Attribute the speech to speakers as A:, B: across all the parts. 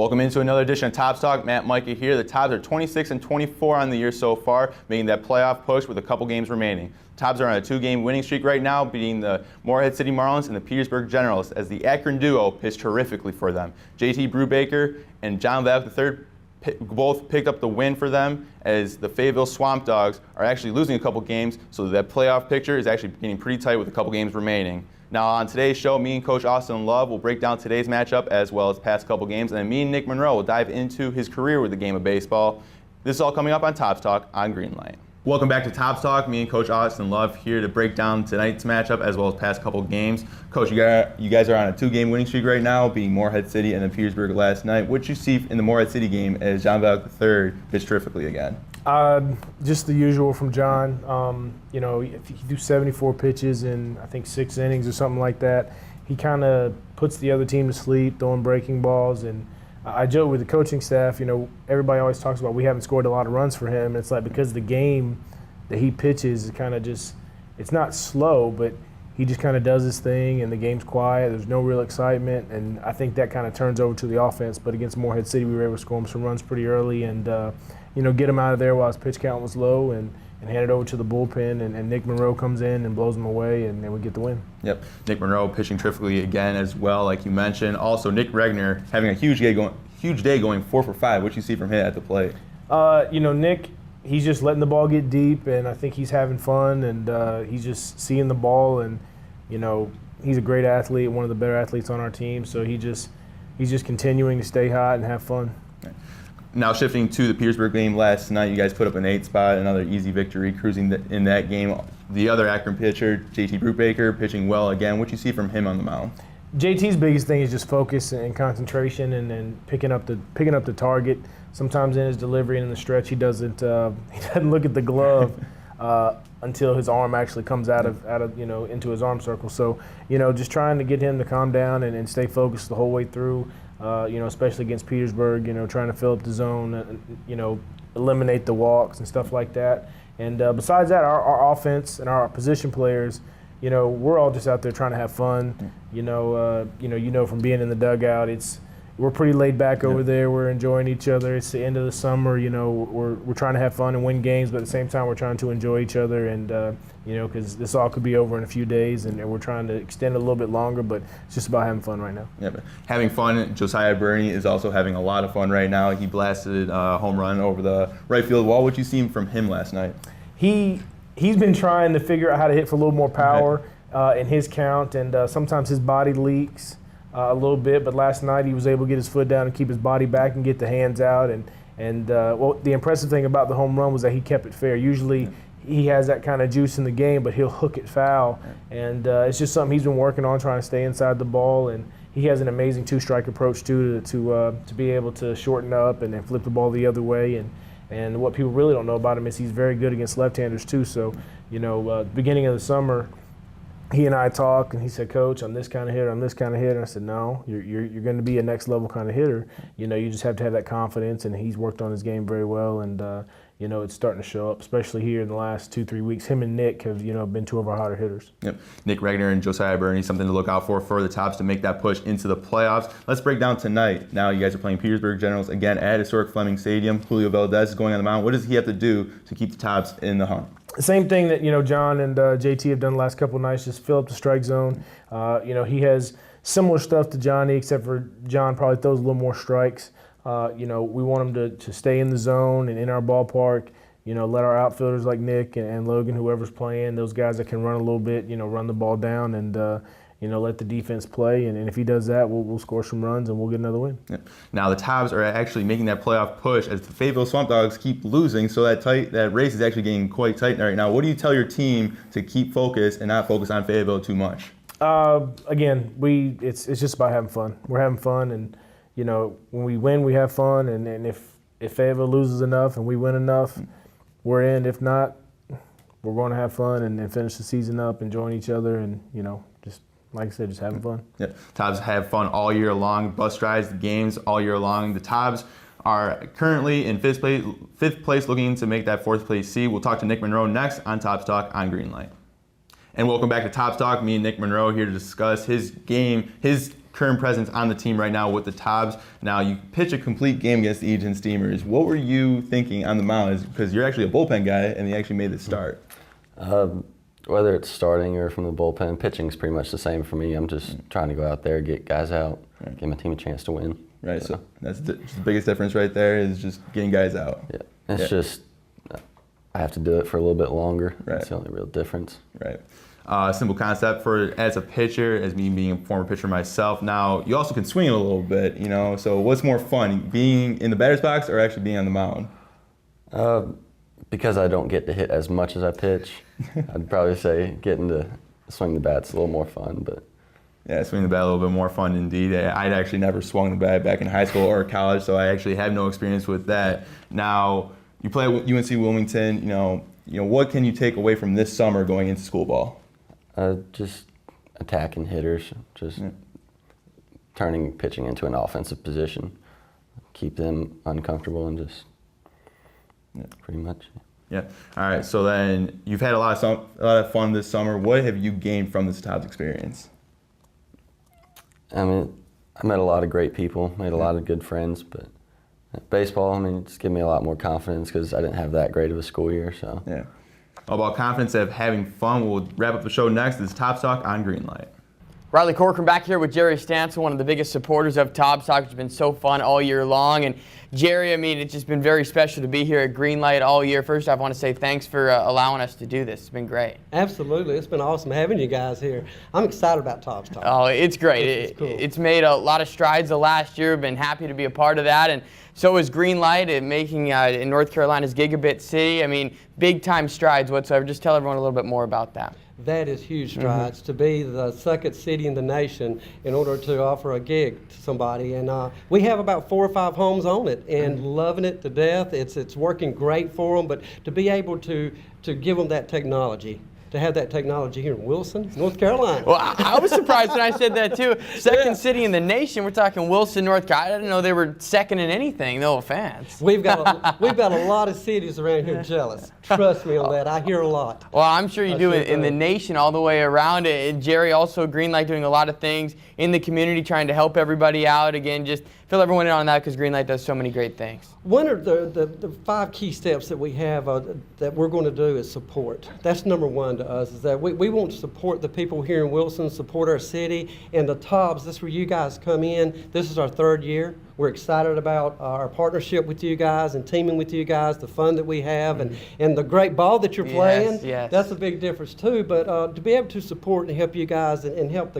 A: Welcome into another edition of Tobs Talk. Mika here. The Tobs are 26-24 on the year so far, making that playoff push with a couple games remaining. Tobs are on a 2-game winning streak right now, beating the Morehead City Marlins and the Petersburg Generals, as the Akron duo pitched terrifically for them. JT Brubaker and John Valk III both picked up the win for them, as the Fayetteville Swamp Dogs are actually losing a couple games, so that playoff picture is actually getting pretty tight with a couple games remaining. Now on today's show, me and Coach Austin Love will break down today's matchup as well as past couple games, and then me and Nick Monroe will dive into his career with the game of baseball. This is all coming up on Tobs Talk on Greenlight. Welcome back to Tobs Talk. Me and Coach Austin Love here to break down tonight's matchup as well as past couple games. Coach, you guys are on a 2-game winning streak right now, beating Morehead City and then Petersburg last night. What you see in the Morehead City game as John Valk III pitched terrifically again?
B: Just the usual from John. You know, if he do 74 pitches in, I think, 6 innings or something like that, he kind of puts the other team to sleep, throwing breaking balls. And I joke with the coaching staff, you know, everybody always talks about we haven't scored a lot of runs for him. It's like because the game that he pitches is kind of just, it's not slow, but he just kind of does his thing and the game's quiet. There's no real excitement, and I think that kind of turns over to the offense. But against Morehead City, we were able to score him some runs pretty early and, you know, get him out of there while his pitch count was low and hand it over to the bullpen. And Nick Monroe comes in and blows him away, and then we get the win. Yep,
A: Nick Monroe pitching terrifically again as well, like you mentioned. Also, Nick Regner having a huge day going 4 for 5. What you see from him at the plate?
B: You know, Nick, he's just letting the ball get deep, and I think he's having fun, and he's just seeing the ball, and you know, he's a great athlete, one of the better athletes on our team. So he's just continuing to stay hot and have fun.
A: Now shifting to the Petersburg game last night, you guys put up an 8 spot, another easy victory, cruising in that game. The other Akron pitcher, JT Brubaker, pitching well again. What you see from him on the mound?
B: JT's biggest thing is just focus and concentration, and picking up the target. Sometimes in his delivery and in the stretch, he doesn't look at the glove until his arm actually comes out of you know, into his arm circle. So you know, just trying to get him to calm down and stay focused the whole way through. You know, especially against Petersburg, you know, trying to fill up the zone, you know, eliminate the walks and stuff like that. And besides that, our offense and our position players, you know, we're all just out there trying to have fun. You know from being in the dugout, we're pretty laid back over there. We're enjoying each other. It's the end of the summer. You know, we're trying to have fun and win games, but at the same time, we're trying to enjoy each other. And you know, because this all could be over in a few days, and we're trying to extend it a little bit longer. But it's just about having fun right now.
A: Yeah, but having fun. Josiah Burney is also having a lot of fun right now. He blasted a home run over the right field wall. What you seen from him last night?
B: He's been trying to figure out how to hit for a little more power in his count, and sometimes his body leaks a little bit, but last night he was able to get his foot down and keep his body back and get the hands out. And well, the impressive thing about the home run was that he kept it fair. Usually he has that kind of juice in the game, but he'll hook it foul. And it's just something he's been working on, trying to stay inside the ball. And he has an amazing 2-strike approach too, to be able to shorten up and then flip the ball the other way. And what people really don't know about him is he's very good against left-handers too. So, you know, beginning of the summer, he and I talked, and he said, "Coach, I'm this kind of hitter. I'm this kind of hitter." And I said, "No, you're going to be a next level kind of hitter. You know, you just have to have that confidence." And he's worked on his game very well, and you know, it's starting to show up, especially here in the last 2-3 weeks. Him and Nick have, you know, been 2 of our hotter hitters.
A: Yep, Nick Regner and Josiah Burney, something to look out for the Tobs to make that push into the playoffs. Let's break down tonight. Now you guys are playing Petersburg Generals again at historic Fleming Stadium. Julio Valdez is going on the mound. What does he have to do to keep the Tobs in the hunt?
B: Same thing that, you know, John and JT have done the last couple of nights, just fill up the strike zone. You know, he has similar stuff to Johnny, except for John probably throws a little more strikes. You know, we want him to stay in the zone and in our ballpark. You know, let our outfielders like Nick and Logan, whoever's playing, those guys that can run a little bit, you know, run the ball down and, you know, let the defense play. And if he does that, we'll score some runs and we'll get another win.
A: Yep. Now the Tobs are actually making that playoff push as the Fayetteville Swamp Dogs keep losing, so that race is actually getting quite tight right now. What do you tell your team to keep focused and not focus on Fayetteville too much?
B: Again, it's just about having fun. We're having fun, and you know, when we win, we have fun. And if Fayetteville loses enough and we win enough, we're in. If not, we're going to have fun and finish the season up, enjoying each other, and you know, just like I said, just having fun.
A: Yep. Tobs have fun all year long. Bus rides, the games all year long. The Tobs are currently in fifth place, looking to make that 4th place seed. We'll talk to Nick Monroe next on Tobs Talk on Greenlight. And welcome back to Tobs Talk. Me and Nick Monroe here to discuss his game, his current presence on the team right now with the Tobs. Now, you pitch a complete game against the Eaton Steamers. What were you thinking on the mound? Because you're actually a bullpen guy, and you actually made the start.
C: Whether it's starting or from the bullpen, pitching's pretty much the same for me. I'm just trying to go out there, get guys out, give my team a chance to win.
A: Right, so that's the biggest difference right there is just getting guys out.
C: Yeah, it's just I have to do it for a little bit longer.
A: Right.
C: That's the only real difference.
A: Right. Simple concept for as a pitcher, as me being a former pitcher myself. Now, you also can swing it a little bit, you know, so what's more fun, being in the batter's box or actually being on the mound?
C: Because I don't get to hit as much as I pitch, I'd probably say getting to swing the bat's a little more fun. But
A: yeah, swing the bat a little bit more fun indeed. I'd actually never swung the bat back in high school or college, so I actually have no experience with that. Now, you play at UNC Wilmington. You know, what can you take away from this summer going into school ball?
C: Just attacking hitters, just turning pitching into an offensive position, keep them uncomfortable, and just pretty much.
A: Yeah. All right. So then you've had a lot of fun this summer. What have you gained from this Tobs experience?
C: I mean, I met a lot of great people, made a lot of good friends, but baseball, I mean, it's given me a lot more confidence because I didn't have that great of a school year. So
A: yeah. All about confidence of having fun. We'll wrap up the show next. This is Tobs Talk on Greenlight.
D: Riley Corcoran back here with Jerry Stanson, one of the biggest supporters of Tobs Talk. It's been so fun all year long. And Jerry, I mean, it's just been very special to be here at Greenlight all year. First, I want to say thanks for allowing us to do this. It's been great.
E: Absolutely. It's been awesome having you guys here. I'm excited about Tobs Talk.
D: Oh, it's great.
E: It's cool.
D: It's made a lot of strides the last year. Been happy to be a part of that. And so is Greenlight in making in North Carolina's Gigabit City. I mean, big time strides whatsoever. Just tell everyone a little bit more about that.
E: That is huge strides to be the second city in the nation in order to offer a gig to somebody. And we have about 4 or 5 homes on it and loving it to death. It's working great for them, but to be able to give them that technology, to have that technology here in Wilson, North Carolina.
D: Well, I was surprised when I said that too. Second city in the nation. We're talking Wilson, North Carolina. I didn't know they were second in anything. No offense.
E: We've got a lot of cities around here jealous. Trust me on that. I hear a lot.
D: Well, I'm sure you do it in the nation all the way around it. And Jerry, also Greenlight doing a lot of things in the community, trying to help everybody out. Again, just fill everyone in on that because Greenlight does so many great things.
E: One of the 5 key steps that we have that we're going to do is support. That's number one to us, is that we want to support the people here in Wilson, support our city, and the Tobs. This is where you guys come in. This is our 3rd year. We're excited about our partnership with you guys and teaming with you guys, the fun that we have, and the great ball that you're playing.
D: Yes.
E: That's a big difference too. But to be able to support and help you guys and help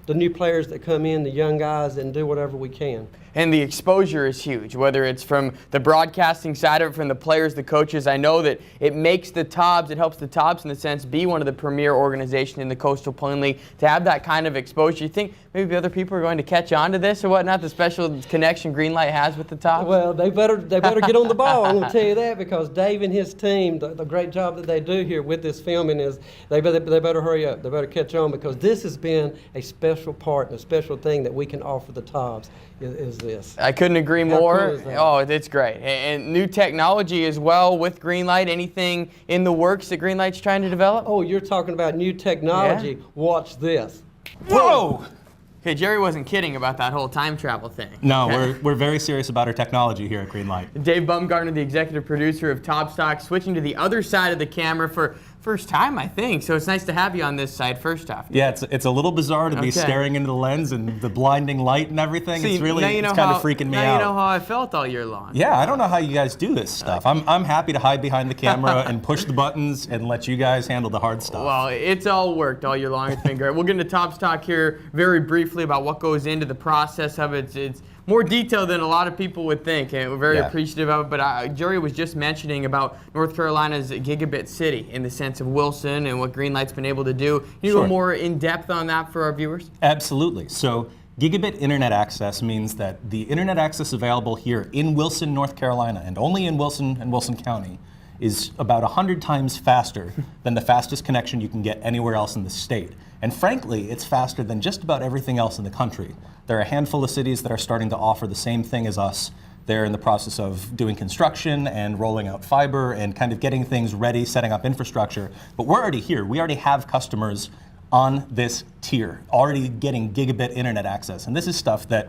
E: the new players that come in, the young guys, and do whatever we can.
D: And the exposure is huge, whether it's from the broadcasting side of it, from the players, the coaches. I know that it makes the Tobs, it helps the Tobs in the sense be one of the premier organizations in the Coastal Plain League to have that kind of exposure. You think maybe other people are going to catch on to this or whatnot, the special connection Greenlight has with the Tobs?
E: Well, they better get on the ball. I'm going to tell you that because Dave and his team, the great job that they do here with this filming is they better hurry up. They better catch on because this has been a special part and a special thing that we can offer the Tobs. Is this.
D: I couldn't agree more.
E: How cool is that?
D: Oh, it's great. And new technology as well with Greenlight. Anything in the works that Greenlight's trying to develop?
E: Oh, you're talking about new technology.
D: Yeah.
E: Watch this.
F: Whoa!
D: Okay, Jerry wasn't kidding about that whole time travel thing.
F: No, we're very serious about our technology here at Greenlight.
D: Dave Bumgarner, the executive producer of Tobs Talk, switching to the other side of the camera for first time, I think. So it's nice to have you on this side first off.
F: Yeah, it's a little bizarre to be staring into the lens and the blinding light and everything.
D: See,
F: it's really
D: it's
F: kind of freaking me out.
D: Now you know how I felt all year long.
F: Yeah, I don't know how you guys do this stuff. I'm happy to hide behind the camera and push the buttons and let you guys handle the hard stuff.
D: Well, it's all worked all year long. It's been great. We'll get into Tobs Talk here very briefly about what goes into the process of it. It's more detailed than a lot of people would think, and we're very appreciative of it. But Jerry was just mentioning about North Carolina's Gigabit City in the sense of Wilson and what Greenlight's been able to do. Can you go more in depth on that for our viewers?
F: Absolutely. So gigabit internet access means that the internet access available here in Wilson, North Carolina, and only in Wilson and Wilson County, is about 100 times faster than the fastest connection you can get anywhere else in the state. And frankly, it's faster than just about everything else in the country. There are a handful of cities that are starting to offer the same thing as us. They're in the process of doing construction and rolling out fiber and kind of getting things ready, setting up infrastructure. But we're already here. We already have customers on this tier, already getting gigabit internet access. And this is stuff that,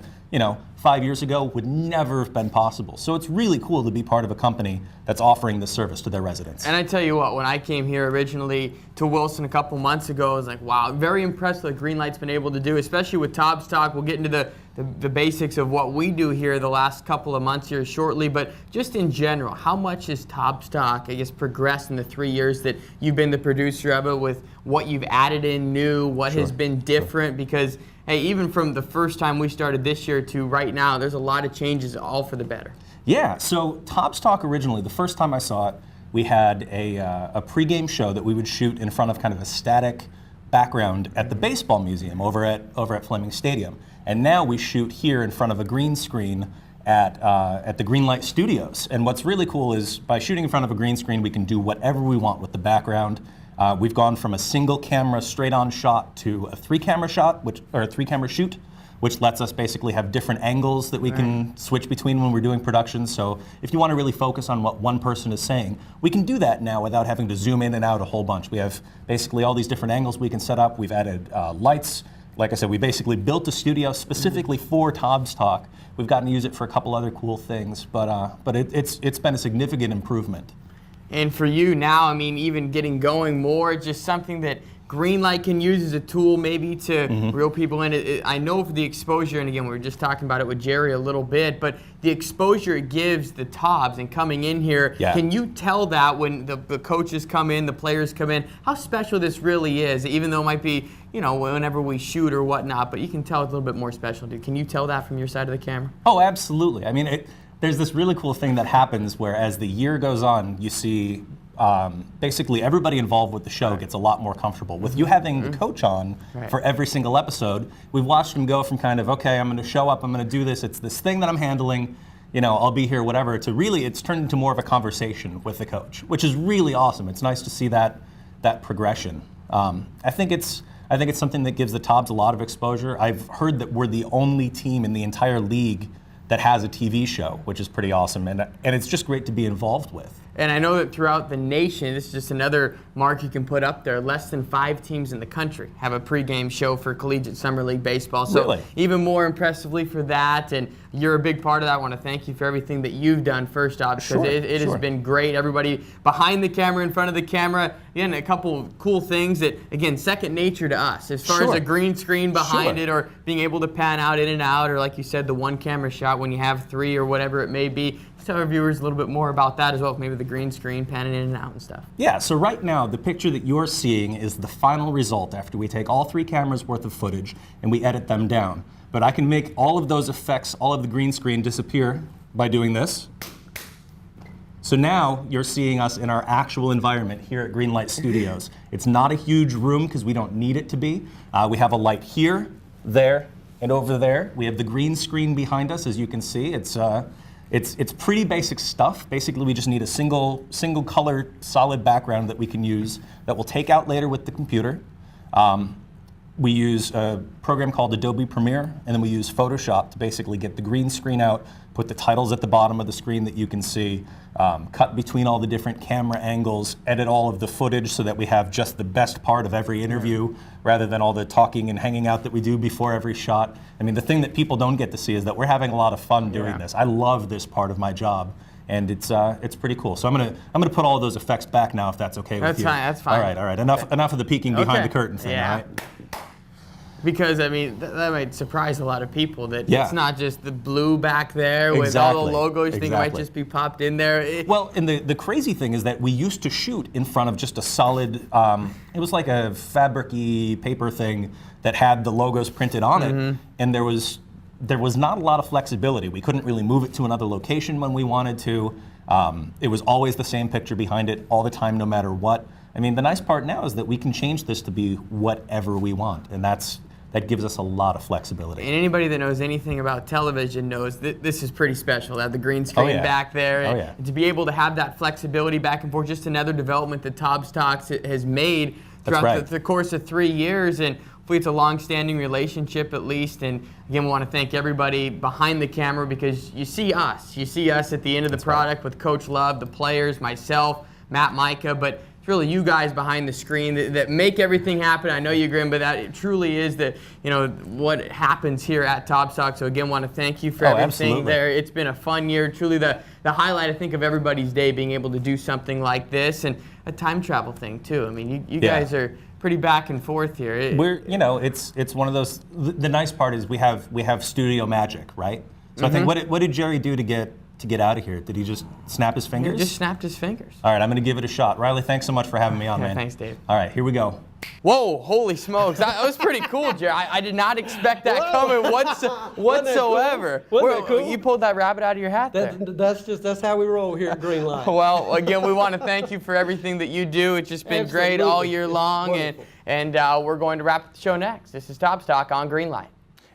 F: 5 years ago would never have been possible. So it's really cool to be part of a company that's offering this service to their residents.
D: And I tell you what, when I came here originally to Wilson a couple months ago, I was like, wow, very impressed with what Greenlight's been able to do, especially with Tobs Talk. We'll get into the basics of what we do here the last couple of months here shortly, but just in general, how much has Tobs Talk, I guess, progressed in the 3 years that you've been the producer of it, with what you've added in new, what has been different? Because, hey, even from the first time we started this year to right now, there's a lot of changes, all for the better.
F: Yeah, so Tobs Talk originally, the first time I saw it, we had a pregame show that we would shoot in front of kind of a static background at the baseball museum over at Fleming Stadium. And now we shoot here in front of a green screen at the Greenlight studios. And what's really cool is by shooting in front of a green screen, we can do whatever we want with the background. We've gone from a single camera straight on shot to a 3-camera shot, or a 3-camera shoot, which lets us basically have different angles that we can switch between when we're doing production. So if you want to really focus on what one person is saying, we can do that now without having to zoom in and out a whole bunch. We have basically all these different angles we can set up. We've added lights. Like I said, we basically built a studio specifically for Tobs Talk. We've gotten to use it for a couple other cool things, but it's been a significant improvement.
D: And for you now, I mean, even getting going more, just something that Greenlight can use as a tool maybe to reel people in. I know for the exposure, and again, we were just talking about it with Jerry a little bit, but the exposure it gives the Tobs and coming in here, can you tell that when the coaches come in, the players come in, how special this really is, even though it might be, whenever we shoot or whatnot, but you can tell it's a little bit more special. Can you tell that from your side of the camera?
F: Oh, absolutely. I mean, there's this really cool thing that happens where as the year goes on, you see basically everybody involved with the show gets a lot more comfortable. With you having the coach on for every single episode, we've watched him go from kind of, okay, I'm going to show up, I'm going to do this, it's this thing that I'm handling, I'll be here, whatever, to really, it's turned into more of a conversation with the coach, which is really awesome. It's nice to see that progression. I think it's something that gives the Tobs a lot of exposure. I've heard that we're the only team in the entire league that has a TV show, which is pretty awesome, and it's just great to be involved with.
D: And I know that throughout the nation, this is just another mark you can put up there, less than 5 teams in the country have a pregame show for Collegiate Summer League Baseball. So even more impressively for that, and you're a big part of that. I want to thank you for everything that you've done, first off, because it has been great. Everybody behind the camera, in front of the camera, again, a couple of cool things that, again, second nature to us, as far as a green screen behind it, or being able to pan out in and out, or like you said, the 1-camera shot when you have 3 or whatever it may be. Tell our viewers a little bit more about that as well, maybe the green screen, panning in and out and stuff. Yeah,
F: so right now, the picture that you're seeing is the final result after we take all 3 cameras worth of footage and we edit them down. But I can make all of those effects, all of the green screen disappear by doing this. So now you're seeing us in our actual environment here at Greenlight Studios. It's not a huge room because we don't need it to be. We have a light here, there, and over there. We have the green screen behind us, as you can see. It's pretty basic stuff. Basically, we just need a single color solid background that we can use that we'll take out later with the computer. We use a program called Adobe Premiere, and then we use Photoshop to basically get the green screen out, put the titles at the bottom of the screen that you can see, cut between all the different camera angles, edit all of the footage so that we have just the best part of every interview rather than all the talking and hanging out that we do before every shot. I mean, the thing that people don't get to see is that we're having a lot of fun doing this. I love this part of my job, and it's pretty cool. So I'm gonna put all of those effects back now, if that's okay with you.
D: That's fine.
F: All right. Enough of the peeking behind the curtain thing, all right?
D: Because, I mean, that might surprise a lot of people that it's not just the blue back there with all the logos. You think it might just be popped in there.
F: Well, and the crazy thing is that we used to shoot in front of just a solid, it was like a fabric-y paper thing that had the logos printed on it, and there was not a lot of flexibility. We couldn't really move it to another location when we wanted to. It was always the same picture behind it all the time, no matter what. I mean, the nice part now is that we can change this to be whatever we want, and that gives us a lot of flexibility. And
D: anybody that knows anything about television knows that this is pretty special, to have the green screen back there. And to be able to have that flexibility back and forth, just another development that Tobs Talks has made throughout the course of 3 years. And hopefully it's a long-standing relationship at least. And again, we want to thank everybody behind the camera, because you see us. You see us at the end of the product with Coach Love, the players, myself, Matt, Mika, but it's really you guys behind the screen that make everything happen. I know you agree, but that it truly is what happens here at Tobs Talk. So again, want to thank you for everything
F: absolutely.
D: there. It's been a fun year. Truly the highlight, I think, of everybody's day, being able to do something like this, and a time travel thing too. I mean, you guys are pretty back and forth here.
F: It's one of those. The nice part is we have studio magic, right? So I think what did Jerry do to get out of here? Did he just snap his fingers?
D: He just snapped his fingers.
F: All right, I'm going to give it a shot. Riley, thanks so much for having me on, man.
D: Thanks, Dave.
F: All right, here we go.
D: Whoa, holy smokes. That was pretty cool, Jerry. I did not expect that coming whatsoever.
E: Wasn't that cool?
D: You pulled that rabbit out of your hat there.
E: That's how we roll here at Greenlight.
D: Well, again, we want to thank you for everything that you do. It's just been great all year long, and we're going to wrap up the show next. This is Tobs Talk on Greenlight.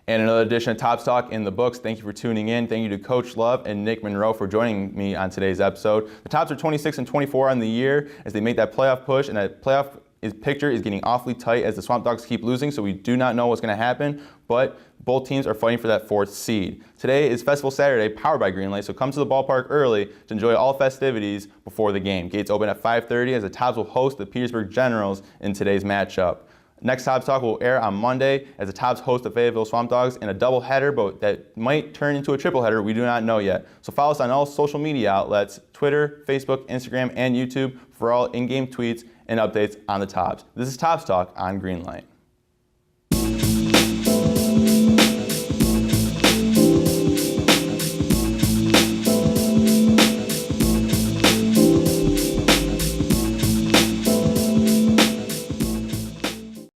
A: And another edition of Tobs Talk in the books. Thank you for tuning in. Thank you to Coach Love and Nick Monroe for joining me on today's episode. The Tobs are 26 and 24 on the year as they make that playoff push, and that playoff picture is getting awfully tight as the Swamp Dogs keep losing, so we do not know what's going to happen, but both teams are fighting for that 4th seed. Today is Festival Saturday, powered by Greenlight, so come to the ballpark early to enjoy all festivities before the game. Gates open at 5:30 as the Tobs will host the Petersburg Generals in today's matchup. Next Tobs Talk will air on Monday as the Tobs host the Fayetteville Swamp Dogs in a doubleheader, but that might turn into a tripleheader. We do not know yet. So follow us on all social media outlets, Twitter, Facebook, Instagram, and YouTube for all in-game tweets and updates on the Tobs. This is Tobs Talk on Greenlight.